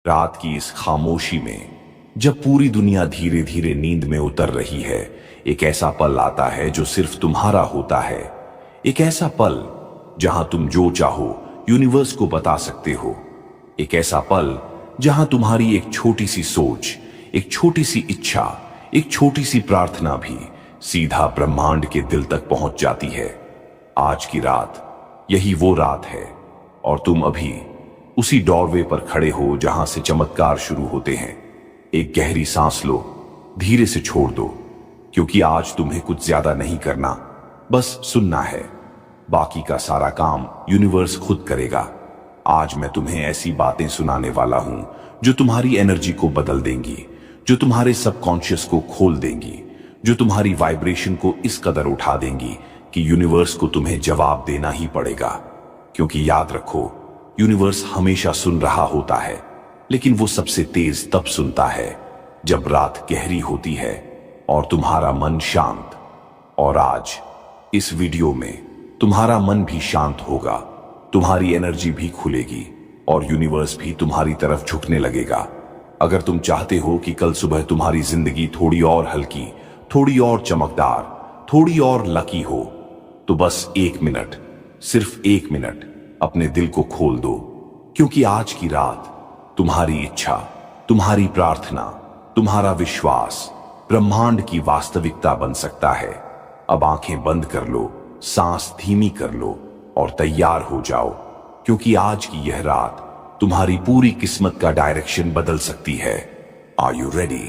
रात की इस खामोशी में जब पूरी दुनिया धीरे धीरे नींद में उतर रही है, एक ऐसा पल आता है जो सिर्फ तुम्हारा होता है। एक ऐसा पल जहां तुम जो चाहो यूनिवर्स को बता सकते हो। एक ऐसा पल जहां तुम्हारी एक छोटी सी सोच, एक छोटी सी इच्छा, एक छोटी सी प्रार्थना भी सीधा ब्रह्मांड के दिल तक पहुंच जाती है। आज की रात यही वो रात है और तुम अभी उसी डॉरवे पर खड़े हो जहां से चमत्कार शुरू होते हैं। एक गहरी सांस लो, धीरे से छोड़ दो, क्योंकि आज तुम्हें कुछ ज्यादा नहीं करना, बस सुनना है। बाकी का सारा काम यूनिवर्स खुद करेगा। आज मैं तुम्हें ऐसी बातें सुनाने वाला हूं जो तुम्हारी एनर्जी को बदल देंगी, जो तुम्हारे सबकॉन्शियस को खोल देंगी, जो तुम्हारी वाइब्रेशन को इस कदर उठा देंगी कि यूनिवर्स को तुम्हें जवाब देना ही पड़ेगा। क्योंकि याद रखो, यूनिवर्स हमेशा सुन रहा होता है, लेकिन वो सबसे तेज तब सुनता है जब रात गहरी होती है और तुम्हारा मन शांत। और आज इस वीडियो में तुम्हारा मन भी शांत होगा, तुम्हारी एनर्जी भी खुलेगी और यूनिवर्स भी तुम्हारी तरफ झुकने लगेगा। अगर तुम चाहते हो कि कल सुबह तुम्हारी जिंदगी थोड़ी और हल्की, थोड़ी और चमकदार, थोड़ी और लकी हो, तो बस 1 मिनट, सिर्फ 1 मिनट अपने दिल को खोल दो। क्योंकि आज की रात तुम्हारी इच्छा, तुम्हारी प्रार्थना, तुम्हारा विश्वास ब्रह्मांड की वास्तविकता बन सकता है। अब आंखें बंद कर लो, सांस धीमी कर लो और तैयार हो जाओ, क्योंकि आज की यह रात तुम्हारी पूरी किस्मत का डायरेक्शन बदल सकती है। Are you ready?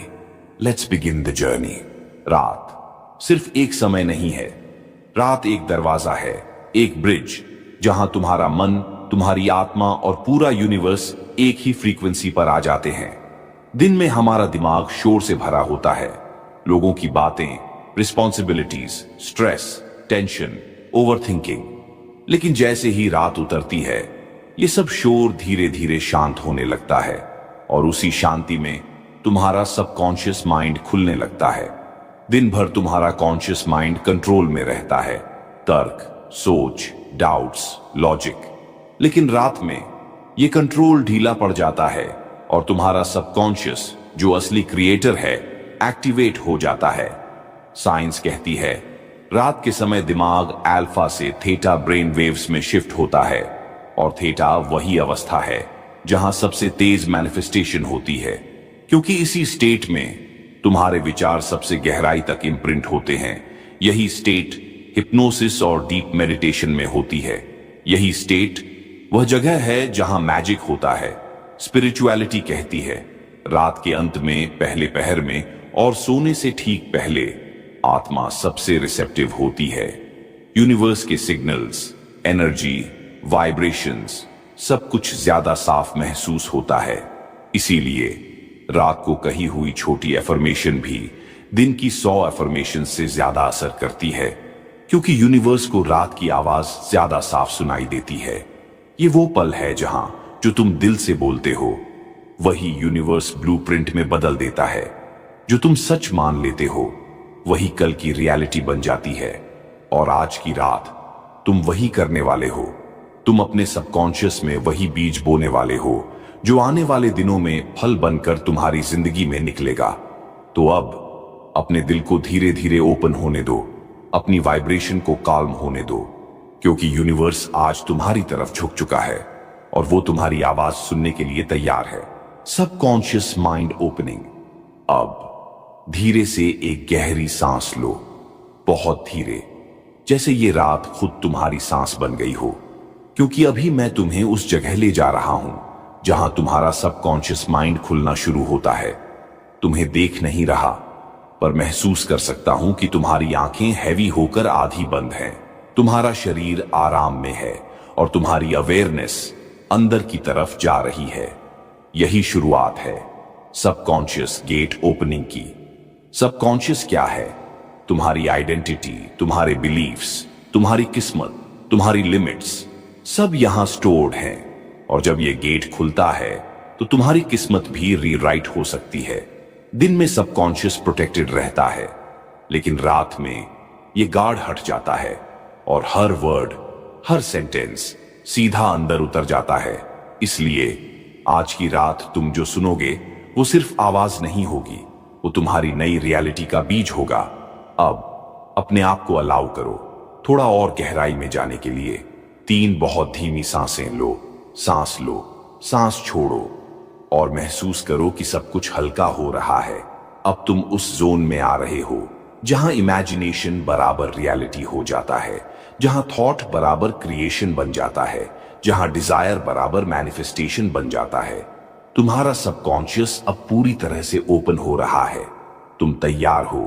Let's begin the journey. रात सिर्फ एक समय नहीं है, रात एक दरवाजा है, एक ब्रिज, जहां तुम्हारा मन, तुम्हारी आत्मा और पूरा यूनिवर्स एक ही फ्रीक्वेंसी पर आ जाते हैं। दिन में हमारा दिमाग शोर से भरा होता है, लोगों की बातें, रिस्पॉन्सिबिलिटीज, स्ट्रेस, टेंशन, ओवरथिंकिंग। लेकिन जैसे ही रात उतरती है, ये सब शोर धीरे धीरे शांत होने लगता है और उसी शांति में तुम्हारा सबकॉन्शियस माइंड खुलने लगता है। दिन भर तुम्हारा कॉन्शियस माइंड कंट्रोल में रहता है, तर्क, सोच, डाउट्स, लॉजिक। लेकिन रात में ये कंट्रोल ढीला पड़ जाता है और तुम्हारा सबकॉन्शियस, जो असली क्रिएटर है, एक्टिवेट हो जाता है। साइंस कहती है रात के समय दिमाग अल्फा से थीटा ब्रेन वेव्स में शिफ्ट होता है और थीटा वही अवस्था है जहां सबसे तेज मैनिफेस्टेशन होती है, क्योंकि इसी स्टेट में तुम्हारे विचार सबसे गहराई तक इम्प्रिंट होते हैं। यही स्टेट हिप्नोसिस और डीप मेडिटेशन में होती है। यही स्टेट वह जगह है जहां मैजिक होता है। स्पिरिचुअलिटी कहती है रात के अंत में, पहले पहर में और सोने से ठीक पहले आत्मा सबसे रिसेप्टिव होती है। यूनिवर्स के सिग्नल्स, एनर्जी, वाइब्रेशंस, सब कुछ ज्यादा साफ महसूस होता है। इसीलिए रात को कही हुई छोटी एफर्मेशन भी दिन की 100 एफर्मेशन से ज्यादा असर करती है, क्योंकि यूनिवर्स को रात की आवाज ज्यादा साफ सुनाई देती है। ये वो पल है जहां जो तुम दिल से बोलते हो, वही यूनिवर्स ब्लूप्रिंट में बदल देता है। जो तुम सच मान लेते हो, वही कल की रियलिटी बन जाती है। और आज की रात तुम वही करने वाले हो। तुम अपने सबकॉन्शियस में वही बीज बोने वाले हो जो आने वाले दिनों में फल बनकर तुम्हारी जिंदगी में निकलेगा। तो अब अपने दिल को धीरे धीरे ओपन होने दो, अपनी वाइब्रेशन को काल्म होने दो, क्योंकि यूनिवर्स आज तुम्हारी तरफ झुक चुका है और वो तुम्हारी आवाज सुनने के लिए तैयार है। Subconscious mind opening. अब धीरे से एक गहरी सांस लो, बहुत धीरे, जैसे ये रात खुद तुम्हारी सांस बन गई हो। क्योंकि अभी मैं तुम्हें उस जगह ले जा रहा हूं जहां तुम्हारा सबकॉन्शियस माइंड खुलना शुरू होता है। तुम्हें देख नहीं रहा, पर महसूस कर सकता हूं कि तुम्हारी आंखें हैवी होकर आधी बंद हैं, तुम्हारा शरीर आराम में है और तुम्हारी अवेयरनेस अंदर की तरफ जा रही है। यही शुरुआत है सबकॉन्शियस गेट ओपनिंग की। सबकॉन्शियस क्या है? तुम्हारी आइडेंटिटी, तुम्हारे बिलीफ्स, तुम्हारी किस्मत, तुम्हारी लिमिट्स, सब यहां स्टोर्ड हैं। और जब यह गेट खुलता है तो तुम्हारी किस्मत भी रीराइट हो सकती है। दिन में सबकॉन्शियस प्रोटेक्टेड रहता है, लेकिन रात में यह गार्ड हट जाता है और हर वर्ड, हर सेंटेंस सीधा अंदर उतर जाता है। इसलिए आज की रात तुम जो सुनोगे वो सिर्फ आवाज नहीं होगी, वो तुम्हारी नई रियलिटी का बीज होगा। अब अपने आप को अलाउ करो थोड़ा और गहराई में जाने के लिए। 3 बहुत धीमी सांसें लो, सांस छोड़ो और महसूस करो कि सब कुछ हल्का हो रहा है। अब तुम उस जोन में आ रहे हो जहां इमेजिनेशन बराबर रियलिटी हो जाता है, जहां थॉट बराबर क्रिएशन बन जाता है, जहां डिजायर बराबर मैनिफेस्टेशन बन जाता है। तुम्हारा सबकॉन्शियस अब पूरी तरह से ओपन हो रहा है। तुम तैयार हो,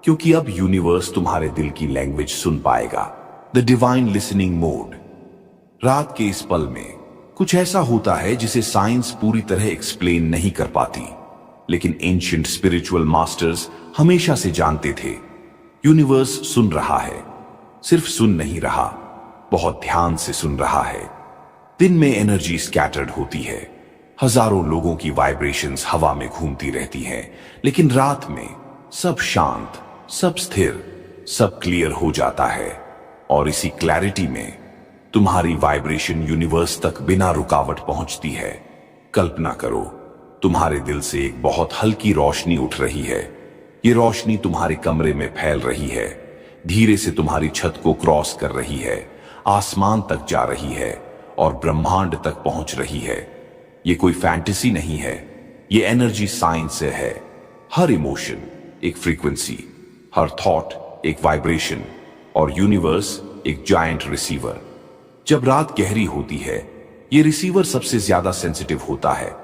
क्योंकि अब यूनिवर्स तुम्हारे दिल की लैंग्वेज सुन पाएगा। The divine listening mode. रात के इस पल में कुछ ऐसा होता है जिसे साइंस पूरी तरह एक्सप्लेन नहीं कर पाती, लेकिन एंशिएंट स्पिरिचुअल मास्टर्स हमेशा से जानते थे। यूनिवर्स सुन रहा है, सिर्फ सुन नहीं रहा, बहुत ध्यान से सुन रहा है। दिन में एनर्जी स्कैटर्ड होती है, हजारों लोगों की वाइब्रेशंस हवा में घूमती रहती हैं, लेकिन रात में सब शांत, सब स्थिर, सब क्लियर हो जाता है। और इसी क्लैरिटी में तुम्हारी वाइब्रेशन यूनिवर्स तक बिना रुकावट पहुंचती है। कल्पना करो, तुम्हारे दिल से एक बहुत हल्की रोशनी उठ रही है। ये रोशनी तुम्हारे कमरे में फैल रही है, धीरे से तुम्हारी छत को क्रॉस कर रही है, आसमान तक जा रही है और ब्रह्मांड तक पहुंच रही है। ये कोई फैंटेसी नहीं है, ये एनर्जी साइंस से है। हर इमोशन एक फ्रीक्वेंसी, हर थॉट एक वाइब्रेशन और यूनिवर्स एक जायंट रिसीवर। जब रात गहरी होती है, ये रिसीवर सबसे ज्यादा सेंसिटिव होता है।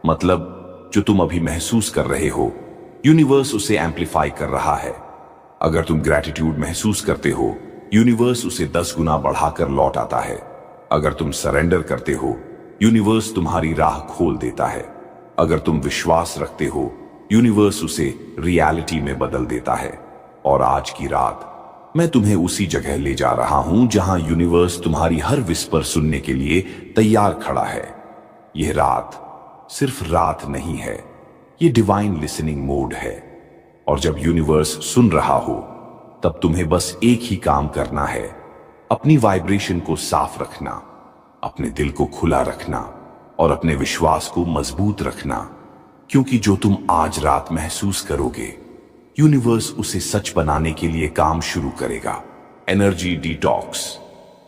मतलब जो तुम अभी महसूस कर रहे हो, यूनिवर्स उसे एम्पलीफाई कर रहा है। अगर तुम ग्रैटिट्यूड महसूस करते हो, यूनिवर्स उसे 10 गुना बढ़ाकर लौट आता है। अगर तुम सरेंडर करते हो, यूनिवर्स तुम्हारी राह खोल देता है। अगर तुम विश्वास रखते हो, यूनिवर्स उसे रियलिटी में बदल देता है। और आज की रात मैं तुम्हें उसी जगह ले जा रहा हूं जहां यूनिवर्स तुम्हारी हर विस्पर सुनने के लिए तैयार खड़ा है। यह रात सिर्फ रात नहीं है, यह डिवाइन लिसनिंग मोड है। और जब यूनिवर्स सुन रहा हो, तब तुम्हें बस एक ही काम करना है, अपनी वाइब्रेशन को साफ रखना, अपने दिल को खुला रखना और अपने विश्वास को मजबूत रखना। क्योंकि जो तुम आज रात महसूस करोगे, यूनिवर्स उसे सच बनाने के लिए काम शुरू करेगा। Energy detox.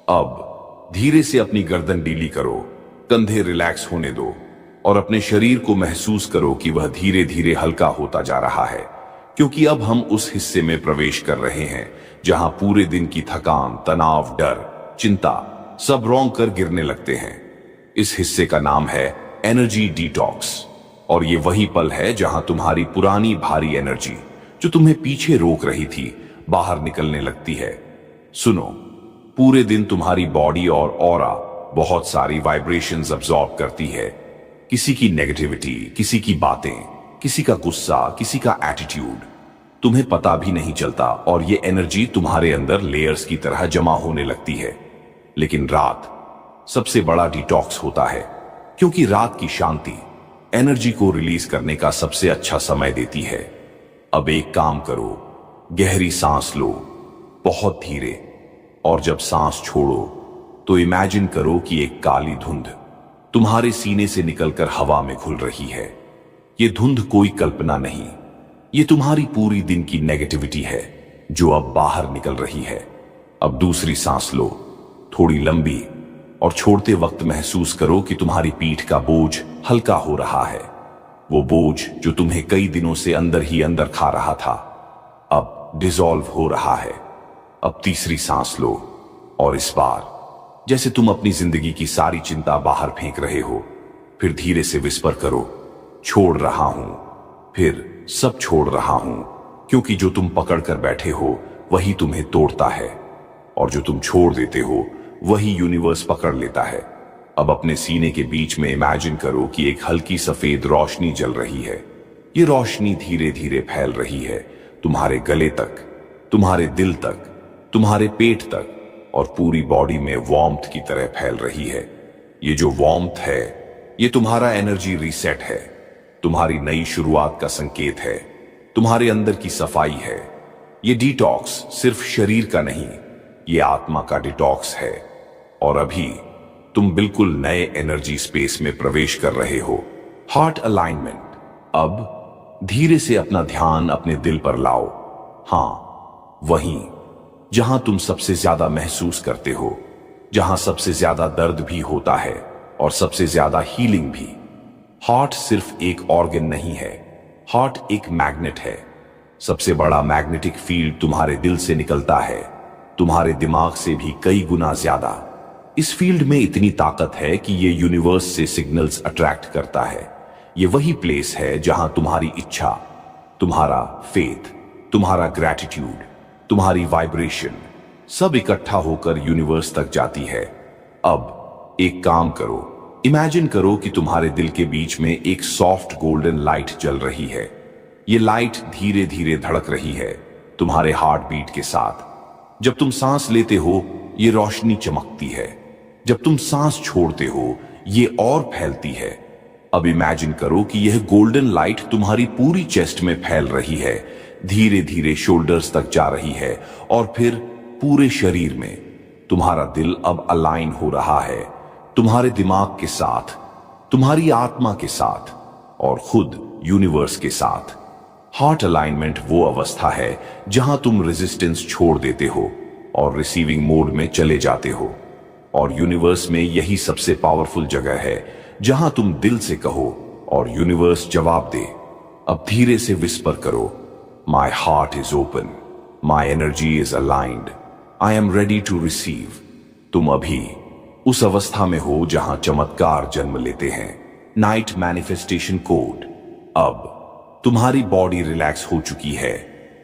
अब धीरे से अपनी गर्दन ढीली करो, कंधे रिलैक्स होने दो और अपने शरीर को महसूस करो कि वह धीरे धीरे हल्का होता जा रहा है। क्योंकि अब हम उस हिस्से में प्रवेश कर रहे हैं जहां पूरे दिन की थकान, तनाव, डर, चिंता सब रौंद कर गिरने लगते हैं। इस हिस्से का नाम है एनर्जी डिटॉक्स। और ये वही पल है जहां तुम्हारी पुरानी भारी एनर्जी जो तुम्हें पीछे रोक रही थी, बाहर निकलने लगती है। सुनो, पूरे दिन तुम्हारी बॉडी और ऑरा बहुत सारी वाइब्रेशंस अब्सॉर्ब करती है। किसी की नेगेटिविटी, किसी की बातें, किसी का गुस्सा, किसी का एटीट्यूड, तुम्हें पता भी नहीं चलता और ये एनर्जी तुम्हारे अंदर लेयर्स की तरह जमा होने लगती है। लेकिन रात सबसे बड़ा डिटॉक्स होता है, क्योंकि रात की शांति एनर्जी को रिलीज करने का सबसे अच्छा समय देती है। अब एक काम करो, गहरी सांस लो, बहुत धीरे, और जब सांस छोड़ो तो इमेजिन करो कि एक काली धुंध तुम्हारे सीने से निकलकर हवा में घुल रही है। ये धुंध कोई कल्पना नहीं, ये तुम्हारी पूरी दिन की नेगेटिविटी है जो अब बाहर निकल रही है। अब दूसरी सांस लो, थोड़ी लंबी, और छोड़ते वक्त महसूस करो कि तुम्हारी पीठ का बोझ हल्का हो रहा है। वो बोझ जो तुम्हें कई दिनों से अंदर ही अंदर खा रहा था, अब डिसॉल्व हो रहा है। अब तीसरी सांस लो, और इस बार जैसे तुम अपनी जिंदगी की सारी चिंता बाहर फेंक रहे हो। फिर धीरे से विस्पर करो, छोड़ रहा हूं, फिर सब छोड़ रहा हूं। क्योंकि जो तुम पकड़ कर बैठे हो वही तुम्हें तोड़ता है, और जो तुम छोड़ देते हो वही यूनिवर्स पकड़ लेता है। अब अपने सीने के बीच में इमेजिन करो कि एक हल्की सफेद रोशनी जल रही है। ये रोशनी धीरे धीरे फैल रही है, तुम्हारे गले तक, तुम्हारे दिल तक, तुम्हारे पेट तक, और पूरी बॉडी में वार्मथ की तरह फैल रही है। ये जो वार्मथ है, ये तुम्हारा एनर्जी रीसेट है, तुम्हारी नई शुरुआत का संकेत है, तुम्हारे अंदर की सफाई है। ये डिटॉक्स सिर्फ शरीर का नहीं, ये आत्मा का डिटॉक्स है। और अभी तुम बिल्कुल नए एनर्जी स्पेस में प्रवेश कर रहे हो। Heart alignment. अब धीरे से अपना ध्यान अपने दिल पर लाओ। हां, वहीं जहां तुम सबसे ज्यादा महसूस करते हो, जहां सबसे ज्यादा दर्द भी होता है और सबसे ज्यादा हीलिंग भी। हार्ट सिर्फ एक ऑर्गन नहीं है, हार्ट एक मैग्नेट है। सबसे बड़ा मैग्नेटिक फील्ड तुम्हारे दिल से निकलता है, तुम्हारे दिमाग से भी कई गुना ज्यादा। इस फील्ड में इतनी ताकत है कि ये यूनिवर्स से सिग्नल्स अट्रैक्ट करता है। ये वही प्लेस है जहां तुम्हारी इच्छा, तुम्हारा फेथ, तुम्हारा ग्रैटिट्यूड, तुम्हारी वाइब्रेशन सब इकट्ठा होकर यूनिवर्स तक जाती है। अब एक काम करो, इमेजिन करो कि तुम्हारे दिल के बीच में एक सॉफ्ट गोल्डन लाइट जल रही है। ये लाइट धीरे धीरे धड़क रही है तुम्हारे हार्ट बीट के साथ। जब तुम सांस लेते हो, ये रोशनी चमकती है। जब तुम सांस छोड़ते हो, ये और फैलती है। अब इमेजिन करो कि यह गोल्डन लाइट तुम्हारी पूरी चेस्ट में फैल रही है, धीरे धीरे शोल्डर्स तक जा रही है और फिर पूरे शरीर में। तुम्हारा दिल अब अलाइन हो रहा है तुम्हारे दिमाग के साथ, तुम्हारी आत्मा के साथ और खुद यूनिवर्स के साथ। हार्ट अलाइनमेंट वो अवस्था है जहां तुम रेजिस्टेंस छोड़ देते हो और रिसीविंग मोड में चले जाते हो। और यूनिवर्स में यही सबसे पावरफुल जगह है जहां तुम दिल से कहो और यूनिवर्स जवाब दे। अब धीरे से विस्पर करो, my heart is open, my energy is aligned, I am ready to receive. तुम अभी उस अवस्था में हो जहां चमत्कार जन्म लेते हैं। Night manifestation code. अब तुम्हारी बॉडी रिलैक्स हो चुकी है,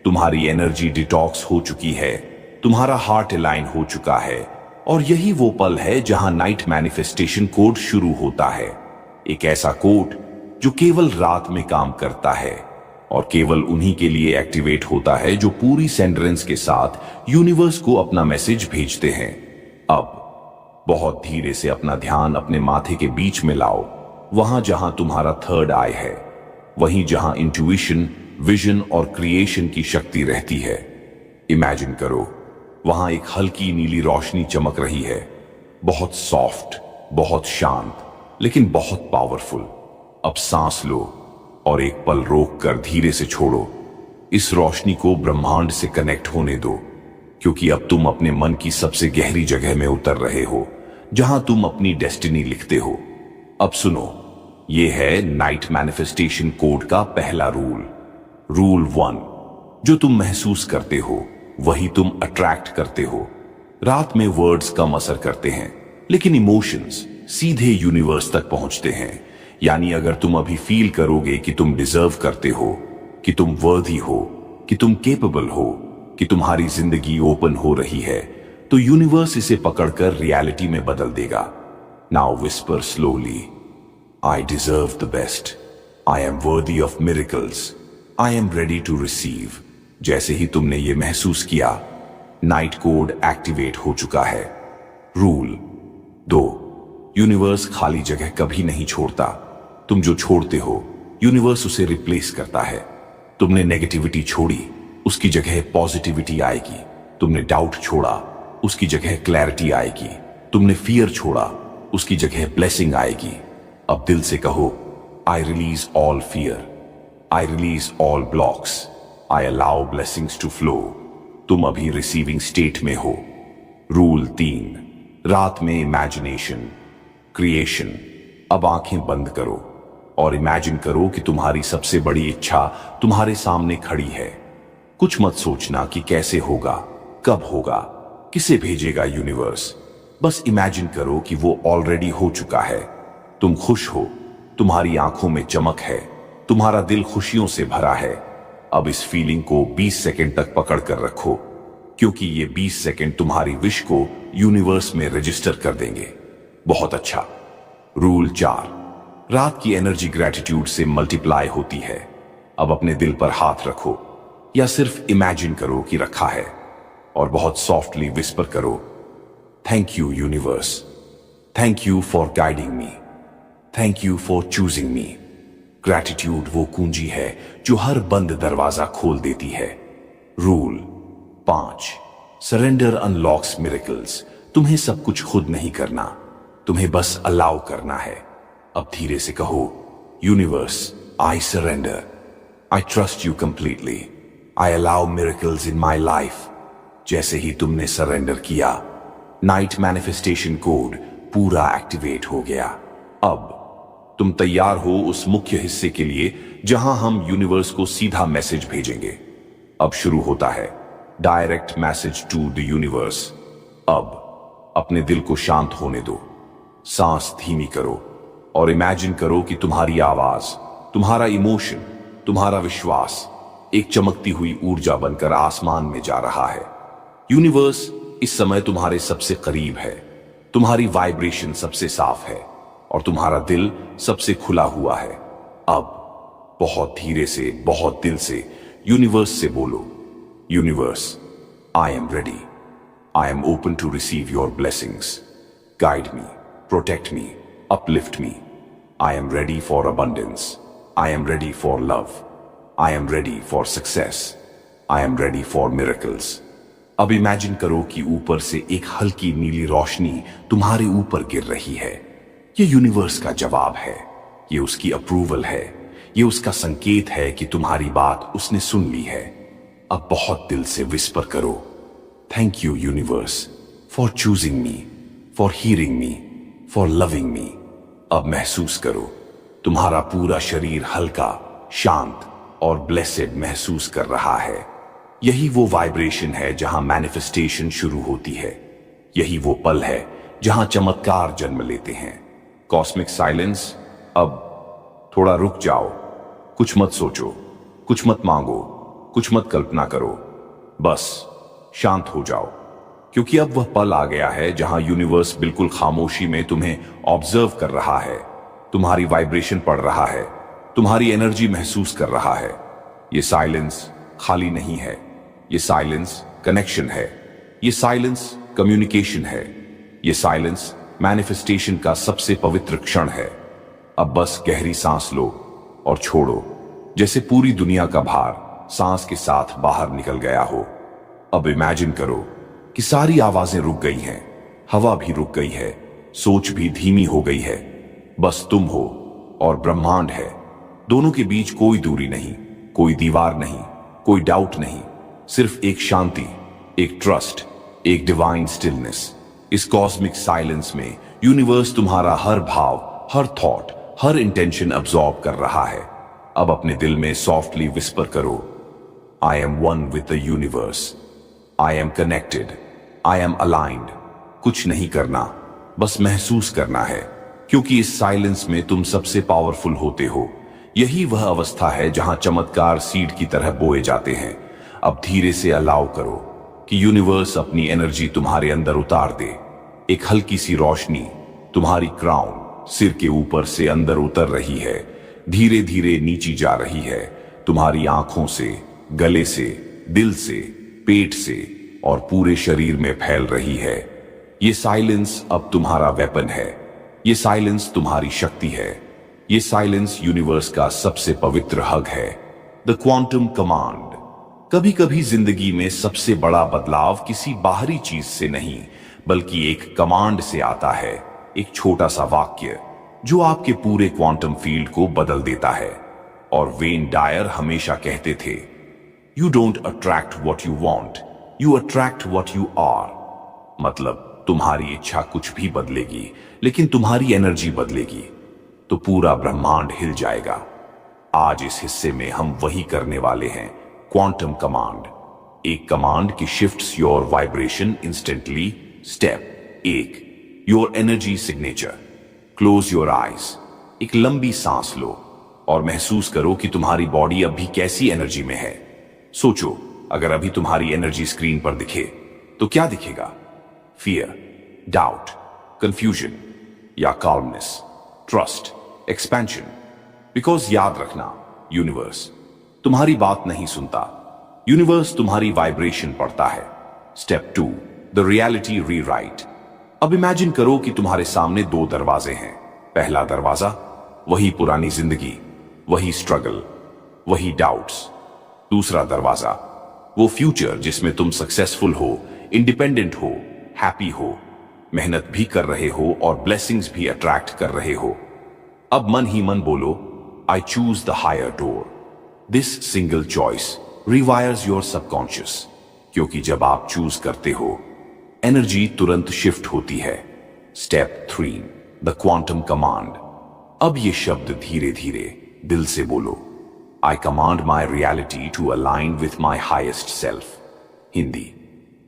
तुम्हारी एनर्जी डिटॉक्स हो चुकी है, तुम्हारा हार्ट अलाइन हो चुका है और यही वो पल है जहां नाइट मैनिफेस्टेशन कोड शुरू होता है। एक ऐसा कोड जो केवल रात में काम करता है और केवल उन्हीं के लिए एक्टिवेट होता है जो पूरी सेंड्रेंस के साथ यूनिवर्स को अपना मैसेज भेजते हैं। अब बहुत धीरे से अपना ध्यान अपने माथे के बीच में लाओ, वहां जहां तुम्हारा थर्ड आई है, वहीं जहां इंट्यूशन, विजन और क्रिएशन की शक्ति रहती है। इमेजिन करो, वहां एक हल्की नीली रोशनी चमक रही है, बहुत सॉफ्ट, बहुत शांत, लेकिन बहुत पावरफुल। अब सांस लो और एक पल रोक कर धीरे से छोड़ो। इस रोशनी को ब्रह्मांड से कनेक्ट होने दो, क्योंकि अब तुम अपने मन की सबसे गहरी जगह में उतर रहे हो, जहां तुम अपनी डेस्टिनी लिखते हो। अब सुनो, यह है नाइट मैनिफेस्टेशन कोड का पहला रूल। रूल 1, जो तुम महसूस करते हो वही तुम अट्रैक्ट करते हो। रात में वर्ड्स कम असर करते हैं, लेकिन इमोशंस सीधे यूनिवर्स तक पहुंचते हैं। यानी अगर तुम अभी फील करोगे कि तुम डिजर्व करते हो, कि तुम वर्दी हो, कि तुम केपेबल हो, कि तुम्हारी जिंदगी ओपन हो रही है, तो यूनिवर्स इसे पकड़कर रियलिटी में बदल देगा। Now whisper slowly, I deserve the best, I am worthy of miracles, I am ready to receive. जैसे ही तुमने ये महसूस किया, नाइट कोड एक्टिवेट हो चुका है। रूल 2, यूनिवर्स खाली जगह कभी नहीं छोड़ता। तुम जो छोड़ते हो, यूनिवर्स उसे रिप्लेस करता है। तुमने नेगेटिविटी छोड़ी, उसकी जगह पॉजिटिविटी आएगी। तुमने डाउट छोड़ा, उसकी जगह क्लैरिटी आएगी। तुमने फियर छोड़ा, उसकी जगह ब्लेसिंग आएगी। अब दिल से कहो, I release all fear, I release all blocks, I allow blessings to flow. तुम अभी रिसीविंग स्टेट में हो। रूल 3, रात में इमेजिनेशन, क्रिएशन। अब आंखें बंद करो और इमेजिन करो कि तुम्हारी सबसे बड़ी इच्छा तुम्हारे सामने खड़ी है। कुछ मत सोचना कि कैसे होगा, कब होगा, किसे भेजेगा यूनिवर्स। बस इमेजिन करो कि वो ऑलरेडी हो चुका है। तुम खुश हो, तुम्हारी आंखों में चमक है, तुम्हारा दिल खुशियों से भरा है। अब इस फीलिंग को 20 सेकंड तक पकड़ कर रखो, क्योंकि ये 20 सेकंड तुम्हारी विश को यूनिवर्स में रजिस्टर कर देंगे। बहुत अच्छा। रूल 4, रात की एनर्जी ग्रैटिट्यूड से मल्टीप्लाई होती है। अब अपने दिल पर हाथ रखो या सिर्फ इमेजिन करो कि रखा है और बहुत सॉफ्टली विस्पर करो, thank you universe, thank you for guiding me, thank you for choosing me. Gratitude वो कुंजी है जो हर बंद दरवाजा खोल देती है। Rule 5, surrender unlocks miracles. तुम्हें सब कुछ खुद नहीं करना, तुम्हें बस अलाउ करना है। अब धीरे से कहो, universe, I surrender, I trust you completely, I allow miracles in my life. जैसे ही तुमने सरेंडर किया, नाइट मैनिफेस्टेशन कोड पूरा एक्टिवेट हो गया। अब तुम तैयार हो उस मुख्य हिस्से के लिए जहां हम यूनिवर्स को सीधा मैसेज भेजेंगे। अब शुरू होता है direct message to the universe. अब अपने दिल को शांत होने दो, सांस धीमी करो और इमेजिन करो कि तुम्हारी आवाज, तुम्हारा इमोशन, तुम्हारा विश्वास एक चमकती हुई ऊर्जा बनकर आसमान में जा रहा है। यूनिवर्स इस समय तुम्हारे सबसे करीब है, तुम्हारी वाइब्रेशन सबसे साफ है और तुम्हारा दिल सबसे खुला हुआ है। अब बहुत धीरे से, बहुत दिल से यूनिवर्स से बोलो, universe, I am ready, I am open to receive your blessings, guide me, protect me, uplift me. I am ready for abundance. I am ready for love. I am ready for success. I am ready for miracles. अब imagine करो कि ऊपर से एक हल्की नीली रोशनी तुम्हारे ऊपर गिर रही है। ये यूनिवर्स का जवाब है, ये उसकी अप्रूवल है, ये उसका संकेत है कि तुम्हारी बात उसने सुन ली है। अब बहुत दिल से विस्पर करो, thank you universe for choosing me, for hearing me, for loving me. अब महसूस करो तुम्हारा पूरा शरीर हल्का, शांत और ब्लेसेड महसूस कर रहा है। यही वो वाइब्रेशन है जहां मैनिफेस्टेशन शुरू होती है। यही वो पल है जहां चमत्कार जन्म लेते हैं। Cosmic silence. अब थोड़ा रुक जाओ, कुछ मत सोचो, कुछ मत मांगो, कुछ मत कल्पना करो, बस शांत हो जाओ, क्योंकि अब वह पल आ गया है जहां यूनिवर्स बिल्कुल खामोशी में तुम्हें ऑब्जर्व कर रहा है, तुम्हारी वाइब्रेशन पढ़ रहा है, तुम्हारी एनर्जी महसूस कर रहा है। ये साइलेंस खाली नहीं है, ये साइलेंस कनेक्शन है, ये साइलेंस कम्युनिकेशन है, ये साइलेंस मैनिफेस्टेशन का सबसे पवित्र क्षण है। अब बस गहरी सांस लो और छोड़ो, जैसे पूरी दुनिया का भार सांस के साथ बाहर निकल गया हो। अब इमेजिन करो कि सारी आवाजें रुक गई हैं, हवा भी रुक गई है, सोच भी धीमी हो गई है। बस तुम हो और ब्रह्मांड है। दोनों के बीच कोई दूरी नहीं, कोई दीवार नहीं, कोई डाउट नहीं, सिर्फ एक शांति, एक ट्रस्ट, एक डिवाइन स्टिलनेस। इस कॉस्मिक साइलेंस में यूनिवर्स तुम्हारा हर भाव, हर थॉट, हर इंटेंशन अब्सॉर्ब कर रहा है। अब अपने दिल में सॉफ्टली विस्पर करो, I am one with the universe, I am connected, I am aligned. कुछ नहीं करना, बस महसूस करना है, क्योंकि इस साइलेंस में तुम सबसे पावरफुल होते हो। यही वह अवस्था है जहां चमत्कार सीड की तरह बोए जाते हैं। अब धीरे से अलाउ करो कि यूनिवर्स अपनी एनर्जी तुम्हारे अंदर उतार दे। एक हल्की सी रोशनी तुम्हारी क्राउन, सिर के ऊपर से अंदर उतर रही है, धीरे धीरे नीचे जा रही है, तुम्हारी आंखों से, गले से, दिल से, पेट से और पूरे शरीर में फैल रही है। ये साइलेंस अब तुम्हारा वेपन है, ये साइलेंस तुम्हारी शक्ति है, ये साइलेंस यूनिवर्स का सबसे पवित्र हग है, द क्वांटम कमांड। कभी कभी जिंदगी में सबसे बड़ा बदलाव किसी बाहरी चीज से नहीं, बल्कि एक कमांड से आता है। एक छोटा सा वाक्य जो आपके पूरे क्वांटम फील्ड को बदल देता है। और वेन डायर हमेशा कहते थे, you don't attract what you want, you attract what you are. मतलब तुम्हारी इच्छा कुछ भी बदलेगी, लेकिन तुम्हारी एनर्जी बदलेगी तो पूरा ब्रह्मांड हिल जाएगा। आज इस हिस्से में हम वही करने वाले हैं, क्वांटम कमांड। एक कमांड की shifts your vibration instantly. Step 1, your energy signature. Close your eyes. एक लंबी सांस लो और महसूस करो कि तुम्हारी बॉडी अभी कैसी एनर्जी में है। सोचो, अगर अभी तुम्हारी एनर्जी स्क्रीन पर दिखे तो क्या दिखेगा? फियर, डाउट, कंफ्यूजन या काल्मनेस, ट्रस्ट, एक्सपेंशन? बिकॉज याद रखना, यूनिवर्स तुम्हारी बात नहीं सुनता, यूनिवर्स तुम्हारी वाइब्रेशन पढ़ता है। Step 2, the reality rewrite. अब इमेजिन करो कि तुम्हारे सामने 2 दरवाजे हैं। पहला दरवाजा वही पुरानी जिंदगी, वही स्ट्रगल, वही डाउट्स। दूसरा दरवाजा वो फ्यूचर जिसमें तुम सक्सेसफुल हो, इंडिपेंडेंट हो, हैप्पी हो। मेहनत भी कर रहे हो और ब्लेसिंग्स भी अट्रैक्ट कर रहे हो। अब मन ही मन बोलो, I choose the higher door. This single choice rewires your subconscious, क्योंकि जब आप चूज करते हो एनर्जी तुरंत शिफ्ट होती है। Step 3, the quantum command. अब ये शब्द धीरे धीरे दिल से बोलो, I command my reality to align with my highest self. Hindi,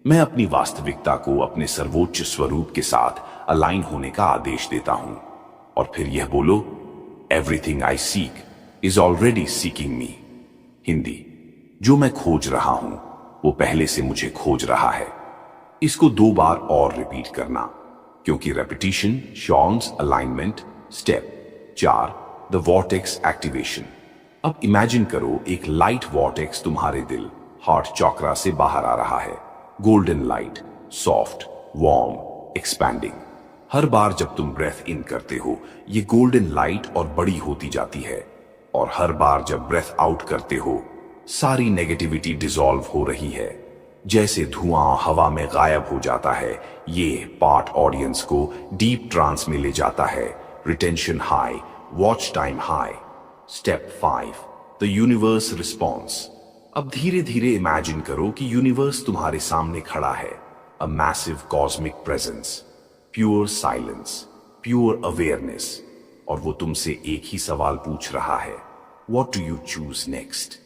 मैं अपनी वास्तविकता को अपने सर्वोच्च स्वरूप के साथ अलाइन होने का आदेश देता हूं। और फिर यह बोलो, everything I seek is already seeking me. Hindi, जो मैं खोज रहा हूं वो पहले से मुझे खोज रहा है। इसको 2 बार और रिपीट करना, क्योंकि रेपिटेशन शॉन्स alignment. Step 4, the vortex activation. अब इमेजिन करो एक लाइट वॉर्टेक्स तुम्हारे दिल हार्ट चक्रा से बाहर आ रहा है। Golden light, soft, warm, expanding. हर बार जब तुम ब्रेथ इन करते हो ये गोल्डन लाइट और बड़ी होती जाती है, और हर बार जब ब्रेथ आउट करते हो सारी नेगेटिविटी डिसॉल्व हो रही है। जैसे धुआं हवा में गायब हो जाता है, ये पार्ट ऑडियंस को डीप ट्रांस में ले जाता है। Retention high, watch time high. Step 5, the universe response. अब धीरे धीरे इमेजिन करो कि यूनिवर्स तुम्हारे सामने खड़ा है, a massive cosmic presence, pure silence, pure awareness, और वो तुमसे एक ही सवाल पूछ रहा है, what do you choose next.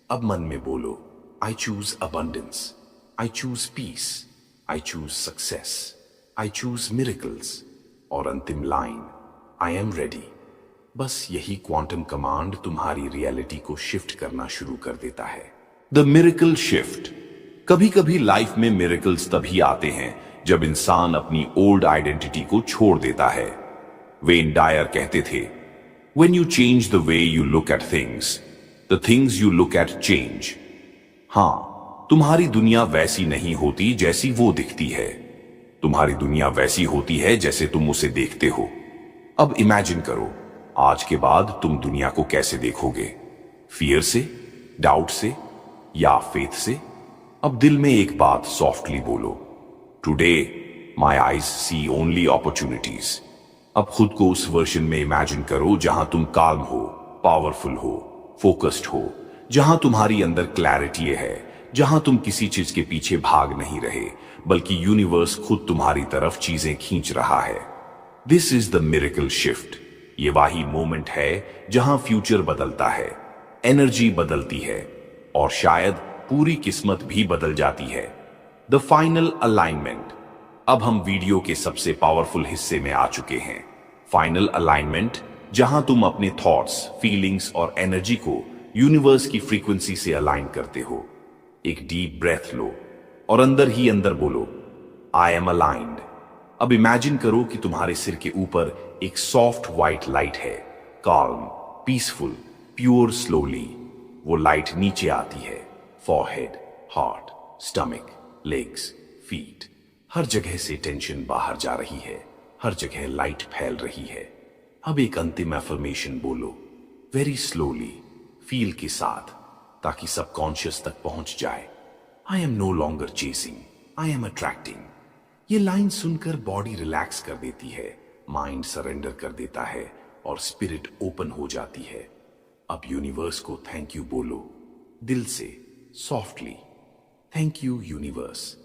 अब मन में बोलो, I choose abundance, I choose peace, I choose success, I choose miracles, और अंतिम लाइन, आई एम रेडी। बस यही क्वांटम कमांड तुम्हारी रियलिटी को शिफ्ट करना शुरू कर देता है। The miracle shift. कभी कभी लाइफ में मिरेकल्स तभी आते हैं जब इंसान अपनी ओल्ड आइडेंटिटी को छोड़ देता है। वेन डायर कहते थे, When you change the way you look at things, the things you look at change. हां, तुम्हारी दुनिया वैसी नहीं होती जैसी वो दिखती है। तुम्हारी दुनिया वैसी होती है जैसे तुम उसे देखते हो। अब इमेजिन करो, आज के बाद तुम दुनिया को कैसे देखोगे? फियर से, डाउट से, या फेथ से? अब दिल में एक बात सॉफ्टली बोलो, today my eyes C only opportunities. अब खुद को उस वर्जन में इमेजिन करो जहां तुम काल्म हो, पावरफुल हो, फोकस्ड हो, जहां तुम्हारी अंदर क्लैरिटी है, जहां तुम किसी चीज के पीछे भाग नहीं रहे, बल्कि यूनिवर्स खुद तुम्हारी तरफ चीजें खींच रहा है। This is the miracle shift. ये वही मोमेंट है जहां फ्यूचर बदलता है, एनर्जी बदलती है, और शायद पूरी किस्मत भी बदल जाती है। The final alignment. अब हम वीडियो के सबसे पावरफुल हिस्से में आ चुके हैं। फाइनल अलाइनमेंट, जहां तुम अपने थॉट्स, फीलिंग्स और एनर्जी को यूनिवर्स की फ्रीक्वेंसी से अलाइन करते हो। एक डीप ब्रेथ लो और अंदर ही अंदर बोलो, आई एम अलाइंड। अब इमेजिन करो कि तुम्हारे सिर के ऊपर एक सॉफ्ट व्हाइट लाइट है, काल्म, पीसफुल, प्योर। स्लोली वो लाइट नीचे आती है, forehead, heart, stomach, legs, feet. हर जगह से टेंशन बाहर जा रही है, हर जगह लाइट फैल रही है। अब एक अंतिम एफर्मेशन बोलो, वेरी स्लोली, फील के साथ, ताकि सबकॉन्शियस तक पहुंच जाए। I am no longer chasing, I am attracting. ये लाइन सुनकर बॉडी रिलैक्स कर देती है, माइंड सरेंडर कर देता है, और स्पिरिट ओपन हो जाती है। अब यूनिवर्स को थैंक यू बोलो, दिल से, सॉफ्टली। Thank you universe,